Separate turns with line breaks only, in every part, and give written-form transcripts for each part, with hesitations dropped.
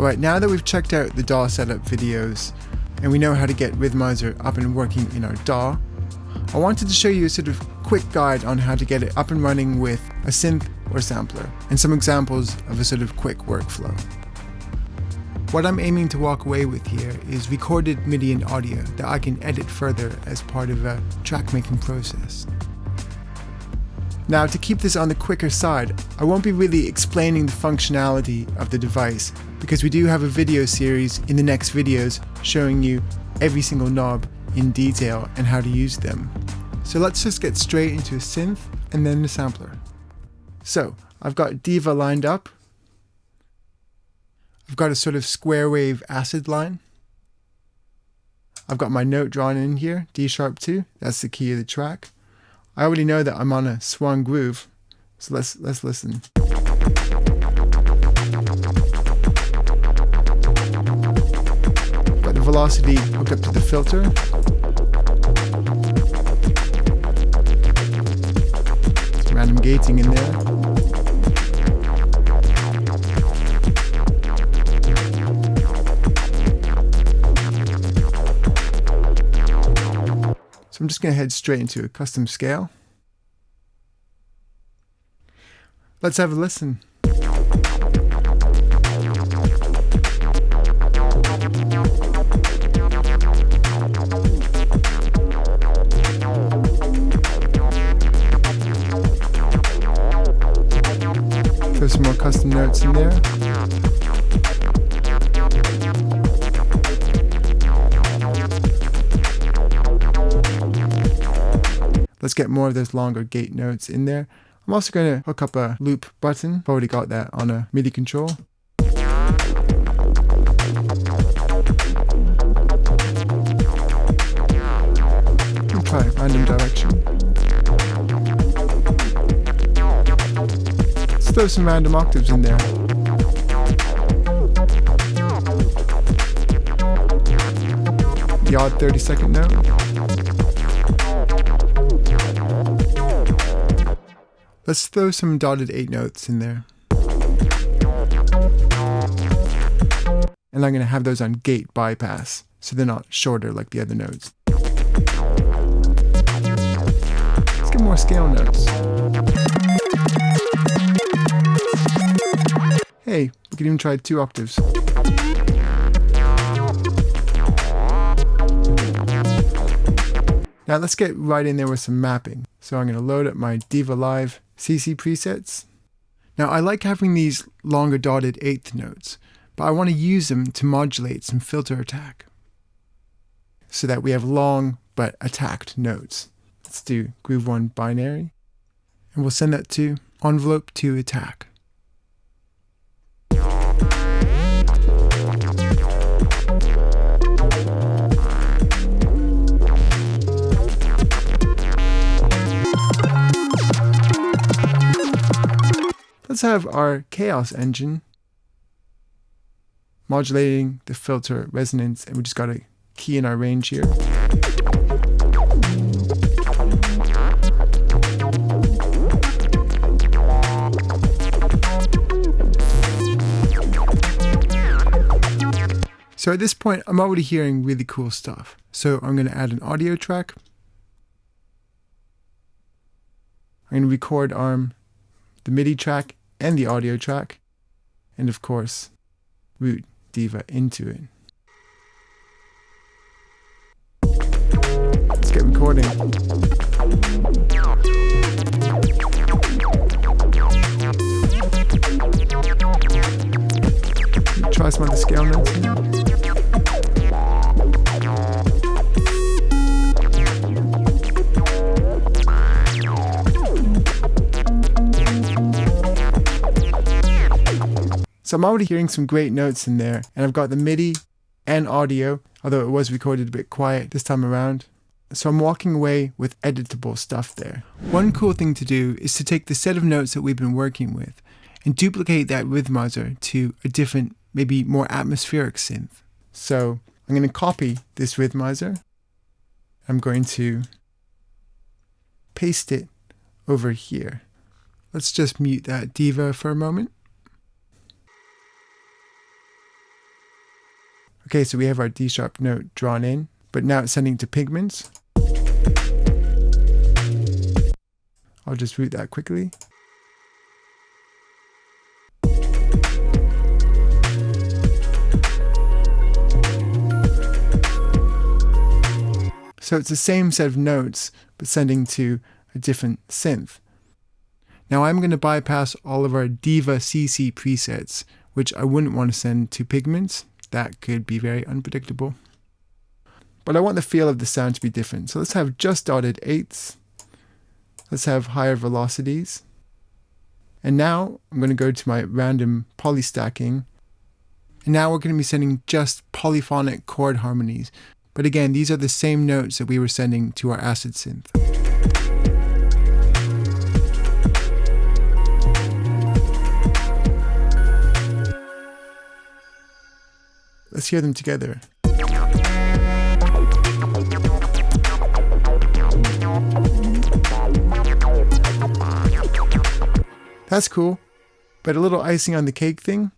Alright, now that we've checked out the DAW setup videos and we know how to get Rhythmizer up and working in our DAW, I wanted to show you a sort of quick guide on how to get it up and running with a synth or sampler, and some examples of a sort of quick workflow. What I'm aiming to walk away with here is recorded MIDI and audio that I can edit further as part of a track making process. Now, to keep this on the quicker side, I won't be really explaining the functionality of the device because we do have a video series in the next videos showing you every single knob in detail and how to use them. So let's just get straight into a synth and then the sampler. So I've got Diva lined up. I've got a sort of square wave acid line. I've got my note drawn in here, D#2, that's the key of the track. I already know that I'm on a swung groove, so let's listen. Got the velocity hooked up to the filter. Some random gating in there. So I'm just going to head straight into a custom scale. Let's have a listen. Throw some more custom notes in there. Let's get more of those longer gate notes in there. I'm also going to hook up a loop button. I've already got that on a MIDI control. We'll try random direction. Let's throw some random octaves in there. The odd 30-second note. Let's throw some dotted 8 notes in there. And I'm going to have those on gate bypass, so they're not shorter like the other notes. Let's get more scale notes. Hey, we could even try 2 octaves. Now let's get right in there with some mapping. So I'm going to load up my Diva Live CC presets. Now I like having these longer dotted 8th notes, but I want to use them to modulate some filter attack so that we have long but attacked notes. Let's do Groove 1 binary, and we'll send that to envelope to attack. Let's have our chaos engine modulating the filter resonance, and we just got a key in our range here. So at this point, I'm already hearing really cool stuff. So I'm going to add an audio track. I'm going to record arm the MIDI track and the audio track, and of course, route Diva into it. Let's get recording. Try some other scale notes here. So I'm already hearing some great notes in there, and I've got the MIDI and audio, although it was recorded a bit quiet this time around. So I'm walking away with editable stuff there. One cool thing to do is to take the set of notes that we've been working with and duplicate that Rhythmizer to a different, maybe more atmospheric synth. So I'm going to copy this Rhythmizer. I'm going to paste it over here. Let's just mute that Diva for a moment. Okay, so we have our D sharp note drawn in, but now it's sending to Pigments. I'll just route that quickly. So it's the same set of notes, but sending to a different synth. Now I'm going to bypass all of our Diva CC presets, which I wouldn't want to send to Pigments. That could be very unpredictable. But I want the feel of the sound to be different. So let's have just dotted eighths. Let's have higher velocities. And now I'm going to go to my random polystacking. And now we're going to be sending just polyphonic chord harmonies. But again, these are the same notes that we were sending to our acid synth. Let's hear them together. That's cool, but a little icing on the cake thing.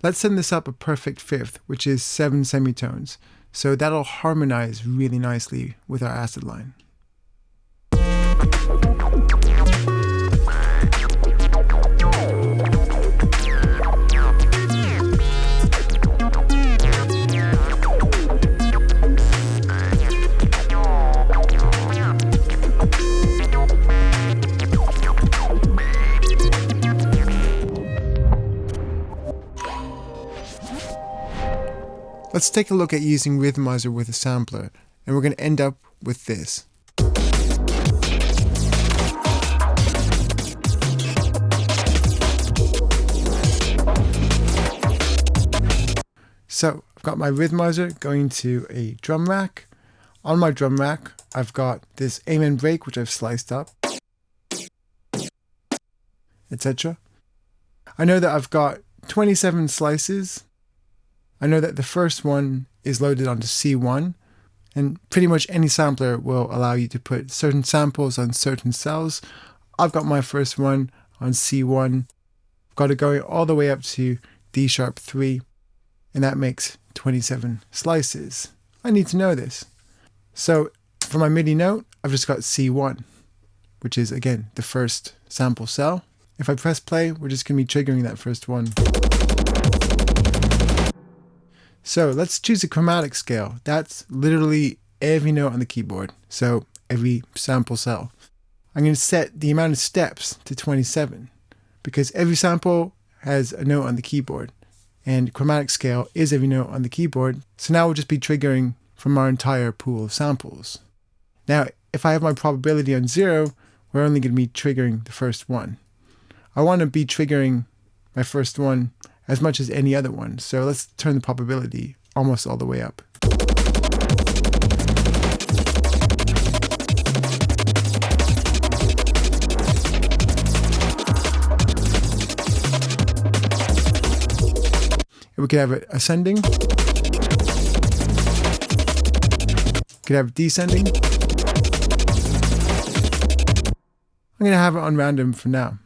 Let's send this up a perfect fifth, which is 7 semitones. So that'll harmonize really nicely with our acid line. Let's take a look at using Rhythmizer with a sampler, and we're going to end up with this. So I've got my Rhythmizer going to a drum rack. On my drum rack, I've got this amen break, which I've sliced up, etc. I know that I've got 27 slices. I know that the first one is loaded onto C1, and pretty much any sampler will allow you to put certain samples on certain cells. I've got my first one on C1. I've got it going all the way up to D sharp 3, and that makes 27 slices. I need to know this. So for my MIDI note, I've just got C1, which is again the first sample cell. If I press play, we're just going to be triggering that first one. So let's choose a chromatic scale. That's literally every note on the keyboard. So every sample cell. I'm going to set the amount of steps to 27 because every sample has a note on the keyboard and chromatic scale is every note on the keyboard. So now we'll just be triggering from our entire pool of samples. Now, if I have my probability on 0, we're only going to be triggering the first one. I want to be triggering my first one as much as any other one. So let's turn the probability almost all the way up. We could have it ascending. Could have descending. I'm going to have it on random for now.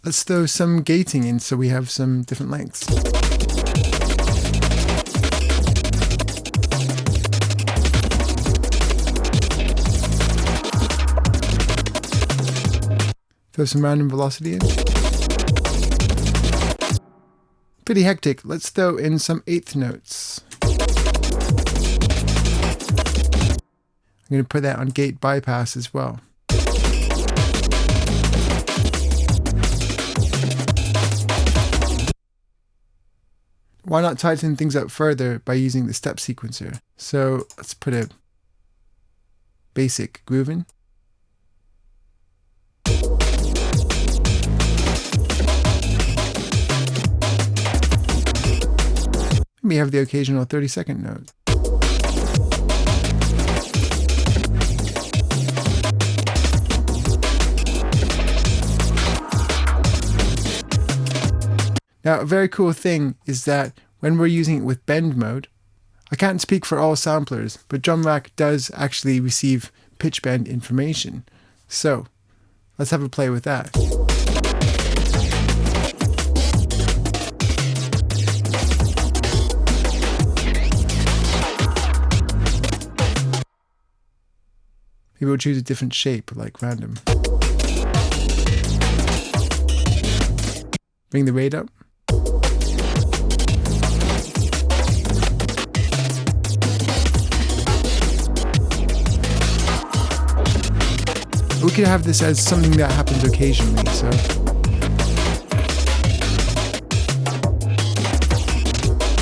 Let's throw some gating in so we have some different lengths. Throw some random velocity in. Pretty hectic. Let's throw in some eighth notes. I'm going to put that on gate bypass as well. Why not tighten things up further by using the step sequencer? So let's put a basic groove in. We have the occasional 30-second note. Now, a very cool thing is that when we're using it with bend mode, I can't speak for all samplers, but drum rack does actually receive pitch bend information. So let's have a play with that. Maybe we'll choose a different shape, like random. Bring the rate up. We could have this as something that happens occasionally, so.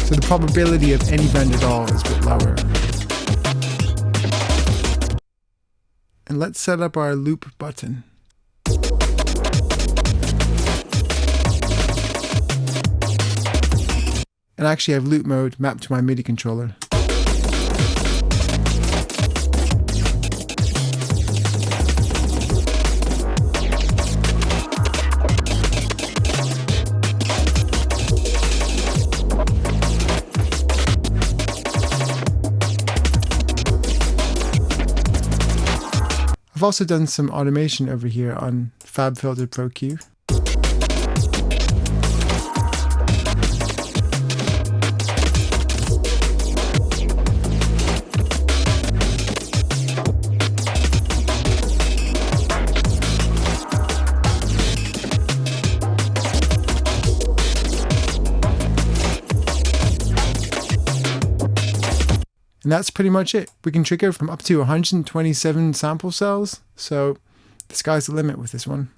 So the probability of any bend at all is a bit lower. And let's set up our loop button. And I actually have loop mode mapped to my MIDI controller. I've also done some automation over here on FabFilter Pro Q. And that's pretty much it. We can trigger from up to 127 sample cells, so the sky's the limit with this one.